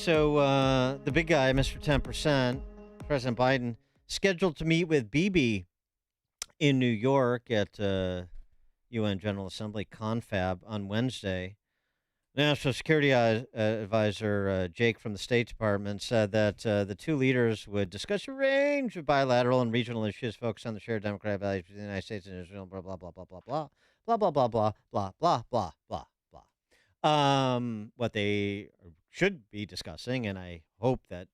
So the big guy, Mr. 10%, President Biden, scheduled to meet with Bibi in New York at UN General Assembly confab on Wednesday. National Security Advisor Jake from the State Department said that the two leaders would discuss a range of bilateral and regional issues focused on the shared democratic values between the United States and Israel. Blah blah blah blah blah blah blah blah blah blah blah blah blah blah blah. What they should be discussing, and I hope that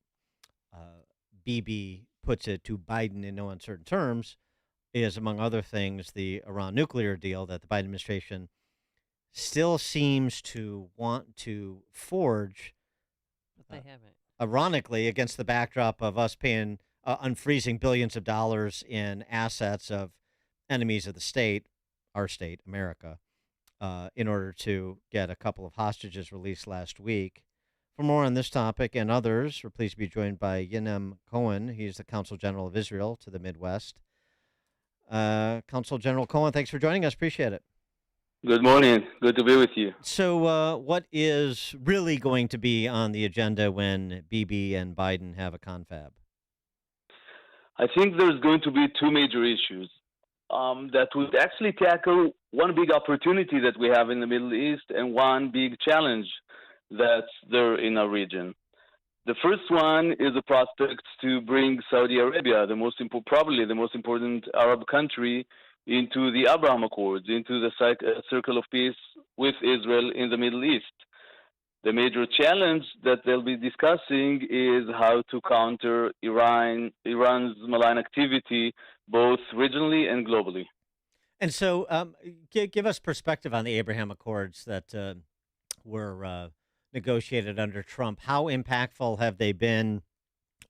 BB puts it to Biden in no uncertain terms, is among other things the Iran nuclear deal that the Biden administration still seems to want to forge, But they haven't. ironically, against the backdrop of us paying, unfreezing billions of dollars in assets of enemies of the state, our state, America, in order to get a couple of hostages released last week. For more on this topic and others, we're pleased to be joined by Yinam Cohen. He's the Consul General of Israel to the Midwest. Consul General Cohen, thanks for joining us. Appreciate it. Good morning. Good to be with you. So, what is really going to be on the agenda when Bibi and Biden have a confab? I think there's going to be two major issues that would actually tackle one big opportunity that we have in the Middle East and one big challenge that's there in our region. The first one is the prospect to bring Saudi Arabia, probably the most important Arab country, into the Abraham Accords, into the circle of peace with Israel in the Middle East. The major challenge that they'll be discussing is how to counter Iran's malign activity, both regionally and globally. And so, give us perspective on the Abraham Accords that were negotiated under Trump. How impactful have they been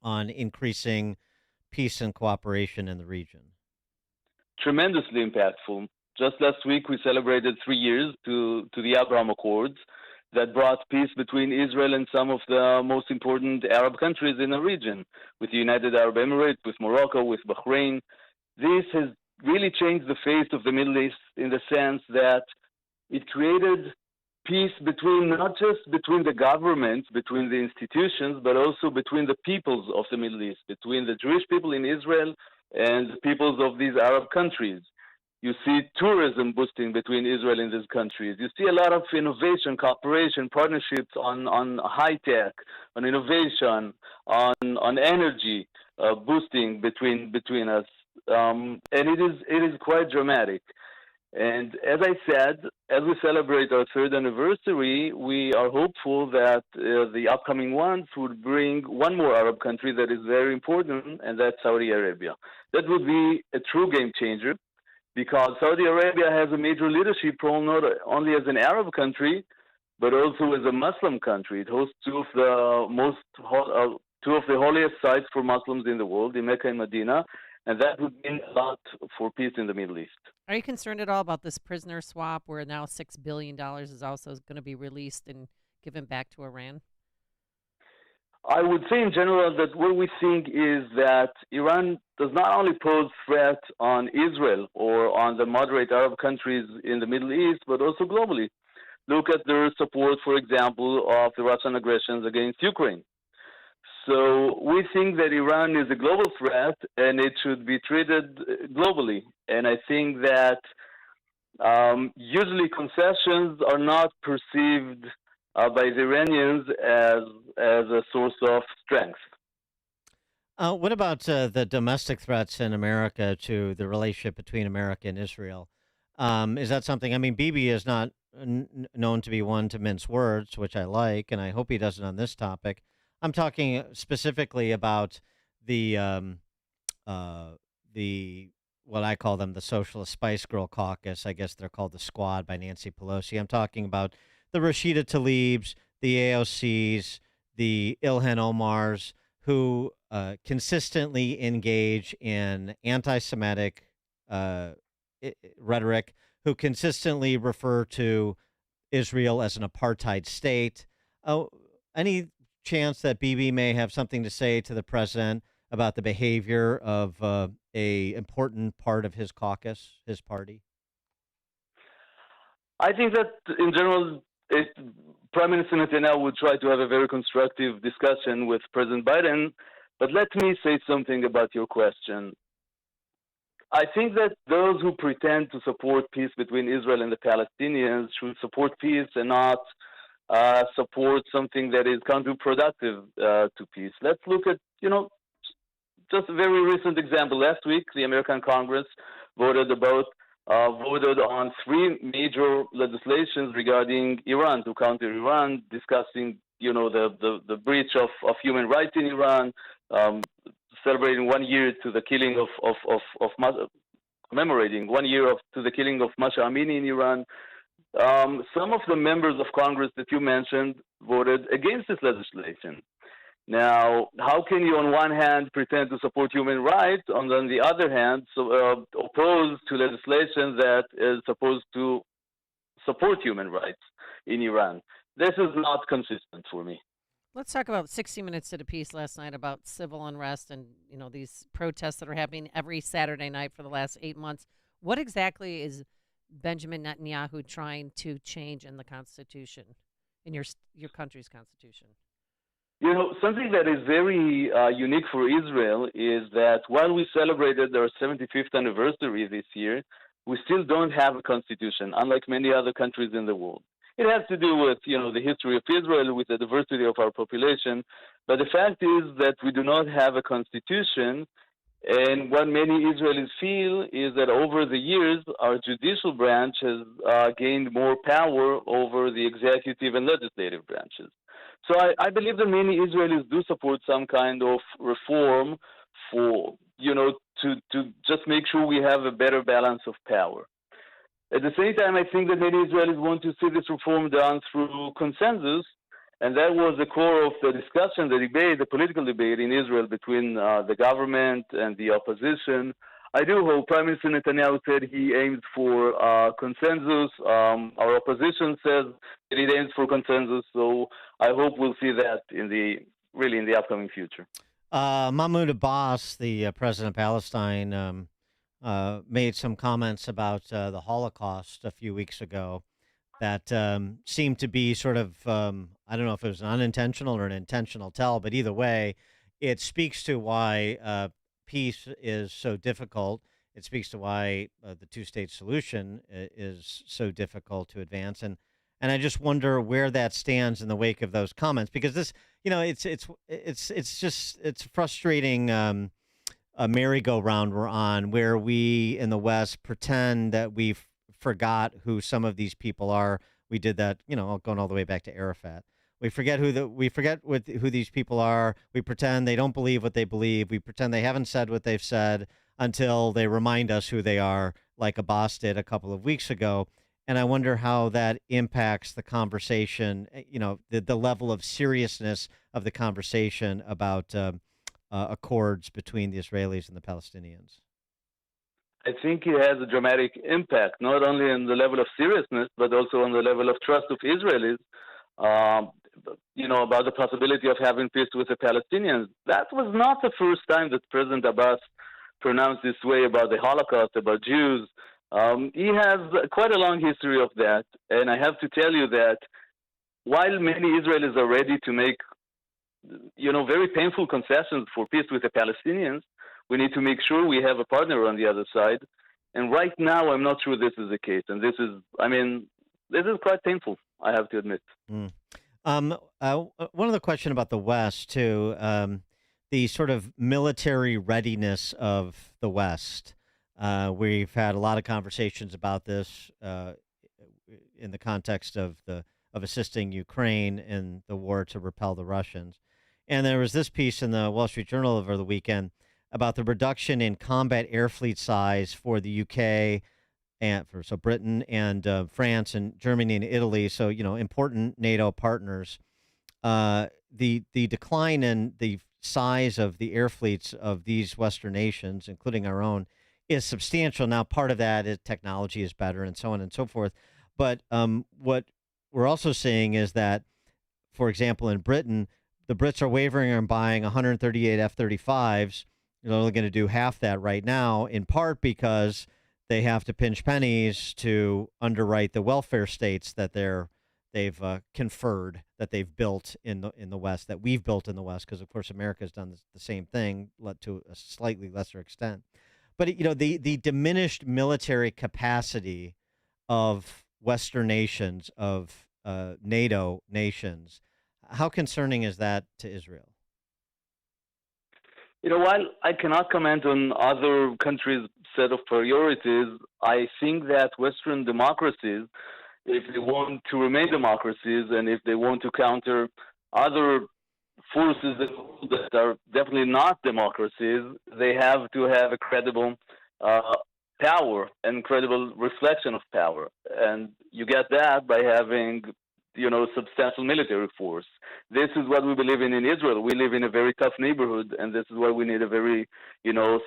on increasing peace and cooperation in the region? Tremendously impactful. Just last week, we celebrated 3 years to the Abraham Accords that brought peace between Israel and some of the most important Arab countries in the region, with the United Arab Emirates, with Morocco, with Bahrain. This has really changed the face of the Middle East in the sense that it created peace not just between the governments, between the institutions, but also between the peoples of the Middle East, between the Jewish people in Israel and the peoples of these Arab countries. You see tourism boosting between Israel and these countries. You see a lot of innovation, cooperation, partnerships on high tech, on innovation, on energy boosting between us, and it is quite dramatic. And as I said, as we celebrate our third anniversary, we are hopeful that the upcoming ones would bring one more Arab country that is very important, and that's Saudi Arabia. That would be a true game changer because Saudi Arabia has a major leadership role not only as an Arab country, but also as a Muslim country. It hosts two of the holiest sites for Muslims in the world, in Mecca and Medina, and that would mean a lot for peace in the Middle East. Are you concerned at all about this prisoner swap where now $6 billion is also going to be released and given back to Iran? I would say in general that what we think is that Iran does not only pose threat on Israel or on the moderate Arab countries in the Middle East, but also globally. Look at their support, for example, of the Russian aggressions against Ukraine. So we think that Iran is a global threat and it should be treated globally. And I think that usually concessions are not perceived by the Iranians as a source of strength. What about the domestic threats in America to the relationship between America and Israel? Is that something? I mean, Bibi is not known to be one to mince words, which I like, and I hope he doesn't on this topic. I'm talking specifically about the what I call them the Socialist Spice Girl Caucus. I guess they're called the Squad by Nancy Pelosi. I'm talking about the Rashida Tlaibs, the AOCs, the Ilhan Omars, who consistently engage in anti-Semitic rhetoric, who consistently refer to Israel as an apartheid state. Any chance that Bibi may have something to say to the president about the behavior of a important part of his caucus, his party? I think that in general, Prime Minister Netanyahu would try to have a very constructive discussion with President Biden. But let me say something about your question. I think that those who pretend to support peace between Israel and the Palestinians should support peace and not support something that is counterproductive to peace. Let's look at, just a very recent example. Last week, the American Congress voted on three major legislations regarding Iran to counter Iran, discussing, the breach of human rights in Iran, celebrating 1 year to the killing commemorating 1 year to the killing of Masha Amini in Iran. Some of the members of Congress that you mentioned voted against this legislation. Now, how can you, on one hand, pretend to support human rights, and on the other hand, oppose to legislation that is supposed to support human rights in Iran? This is not consistent for me. Let's talk about 60 Minutes did a piece last night about civil unrest and these protests that are happening every Saturday night for the last 8 months. What exactly is Benjamin Netanyahu trying to change in the Constitution, in your country's Constitution? Something that is very unique for Israel is that while we celebrated our 75th anniversary this year, we still don't have a constitution, unlike many other countries in the world. It has to do with, the history of Israel, with the diversity of our population. But the fact is that we do not have a constitution. And what many Israelis feel is that over the years, our judicial branch has gained more power over the executive and legislative branches. So I believe that many Israelis do support some kind of reform for, to just make sure we have a better balance of power. At the same time, I think that many Israelis want to see this reform done through consensus, and that was the core of the discussion, the debate, the political debate in Israel between the government and the opposition. I do hope Prime Minister Netanyahu said he aims for consensus. Our opposition says that it aims for consensus, so I hope we'll see that in the upcoming future. Mahmoud Abbas, the president of Palestine, made some comments about the Holocaust a few weeks ago that seemed to be sort of, I don't know if it was an unintentional or an intentional tell, but either way, it speaks to why peace is so difficult. It speaks to why the two-state solution is so difficult to advance. And I just wonder where that stands in the wake of those comments, because this, it's frustrating a merry-go-round we're on, where we in the West pretend that we've forgot who some of these people are. We did that, going all the way back to Arafat. We forget who these people are. We pretend they don't believe what they believe. We pretend they haven't said what they've said until they remind us who they are, like Abbas did a couple of weeks ago. And I wonder how that impacts the conversation, the level of seriousness of the conversation about accords between the Israelis and the Palestinians. I think it has a dramatic impact, not only on the level of seriousness, but also on the level of trust of Israelis, about the possibility of having peace with the Palestinians. That was not the first time that President Abbas pronounced this way about the Holocaust, about Jews. He has quite a long history of that. And I have to tell you that while many Israelis are ready to make, very painful concessions for peace with the Palestinians, we need to make sure we have a partner on the other side. And right now, I'm not sure this is the case. And this is quite painful, I have to admit. One other question about the West, too, the sort of military readiness of the West. We've had a lot of conversations about this in the context of assisting Ukraine in the war to repel the Russians. And there was this piece in the Wall Street Journal over the weekend about the reduction in combat air fleet size for the UK and so Britain and France and Germany and Italy. So, important NATO partners. The decline in the size of the air fleets of these Western nations, including our own, is substantial. Now, part of that is technology is better and so on and so forth. But what we're also seeing is that, for example, in Britain, the Brits are wavering on buying 138 F-35s. They're only going to do half that right now, in part because they have to pinch pennies to underwrite the welfare states that they're they've conferred, that they've built in the West, that we've built in the West, because of course America has done the same thing, to a slightly lesser extent. But the diminished military capacity of Western nations, of NATO nations, how concerning is that to Israel? While I cannot comment on other countries' set of priorities, I think that Western democracies, if they want to remain democracies and if they want to counter other forces that are definitely not democracies, they have to have a credible power and credible reflection of power. And you get that by having substantial military force. This is what we believe in Israel. We live in a very tough neighborhood, and this is why we need a very,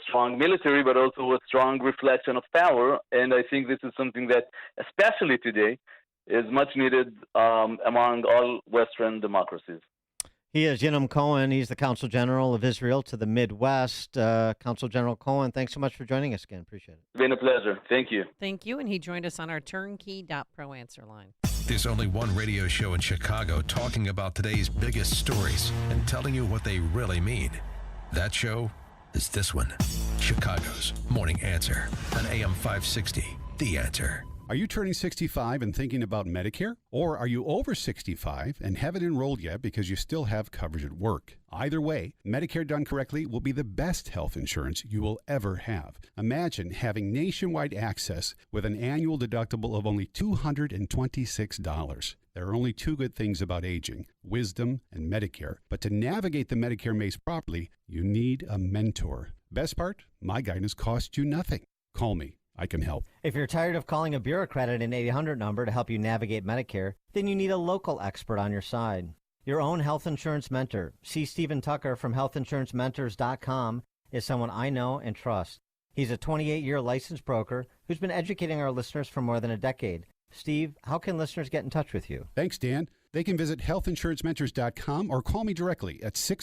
strong military, but also a strong reflection of power. And I think this is something that, especially today, is much needed among all Western democracies. He is Yinam Cohen. He's the Consul General of Israel to the Midwest. Consul General Cohen, thanks so much for joining us again. Appreciate it. It's been a pleasure. Thank you. Thank you. And he joined us on our turnkey.pro answer line. There's only one radio show in Chicago talking about today's biggest stories and telling you what they really mean. That show is this one, Chicago's Morning Answer on AM 560, The Answer. Are you turning 65 and thinking about Medicare? Or are you over 65 and haven't enrolled yet because you still have coverage at work? Either way, Medicare done correctly will be the best health insurance you will ever have. Imagine having nationwide access with an annual deductible of only $226. There are only two good things about aging, wisdom and Medicare. But to navigate the Medicare maze properly, you need a mentor. Best part? My guidance costs you nothing. Call me. I can help. If you're tired of calling a bureaucrat at an 800 number to help you navigate Medicare, then you need a local expert on your side. Your own health insurance mentor, C. Stephen Tucker from healthinsurancementors.com, is someone I know and trust. He's a 28-year licensed broker who's been educating our listeners for more than a decade. Steve, how can listeners get in touch with you? Thanks, Dan. They can visit healthinsurancementors.com or call me directly at